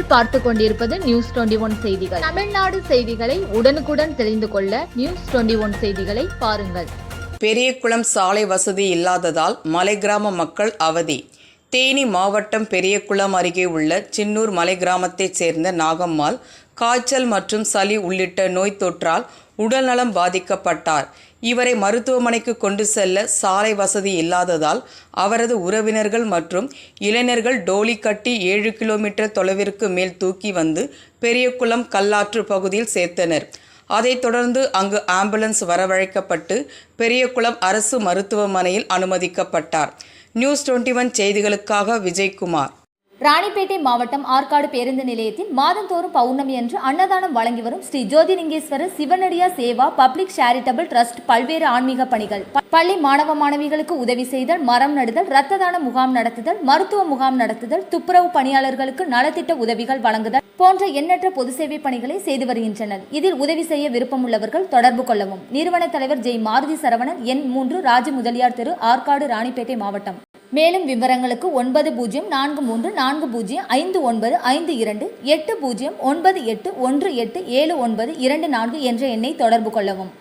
நீங்கள் பார்த்து கொண்டிருப்பது நியூஸ் 21 செய்திகள். தமிழ்நாடு செய்திகளை உடனுக்குடன் தெரிந்து கொள்ள நியூஸ் 21 செய்திகளை பாருங்கள். பெரியகுளம் சாலை வசதி இல்லாததால் மலை கிராம மக்கள் அவதி. தேனி மாவட்டம் பெரியகுளம் அருகே உள்ள சின்னூர் மலை கிராமத்தைச் சேர்ந்த நாகம்மாள் காய்ச்சல் மற்றும் சளி உள்ளிட்ட நோய் தொற்றால் உடல்நலம் பாதிக்கப்பட்டார். இவரை மருத்துவமனைக்கு கொண்டு செல்ல சாலை வசதி இல்லாததால் அவரது உறவினர்கள் மற்றும் இளைஞர்கள் டோலி கட்டி 7 கிலோமீட்டர் தொலைவிற்கு மேல் தூக்கி வந்து பெரியகுளம் கல்லாற்று பகுதியில் சேர்த்தனர். அதைத் தொடர்ந்து அங்கு ஆம்புலன்ஸ் வரவழைக்கப்பட்டு பெரியகுளம் அரசு மருத்துவமனையில் அனுமதிக்கப்பட்டார். நியூஸ் 21 செய்திகளுக்காக விஜயகுமார். ராணிப்பேட்டை மாவட்டம் ஆற்காடு பேருந்து நிலையத்தில் மாதந்தோறும் பௌர்ணமி அன்று அன்னதானம் வழங்கி வரும் Sri Jothilingeswarar சிவனடியா Seva public charitable trust பல்வேறு ஆன்மீக பணிகள், பள்ளி மாணவ மாணவிகளுக்கு உதவி செய்தல், மரம் நடுதல், இரத்த தான முகாம் நடத்துதல், மருத்துவ முகாம் நடத்துதல், துப்புரவு பணியாளர்களுக்கு நலத்திட்ட உதவிகள் வழங்குதல் போன்ற எண்ணற்ற பொது சேவை பணிகளை செய்து வருகின்றனர். இதில் உதவி செய்ய விருப்பமுள்ளவர்கள் தொடர்பு கொள்ளவும். நிறுவன தலைவர் ஜெய் மாருதி சரவணன், எண் 3, ராஜ முதலியார் தெரு, ஆற்காடு, ராணிப்பேட்டை மாவட்டம். மேலும் விவரங்களுக்கு 9040405952 8098187924 என்ற எண்ணை தொடர்பு கொள்ளவும்.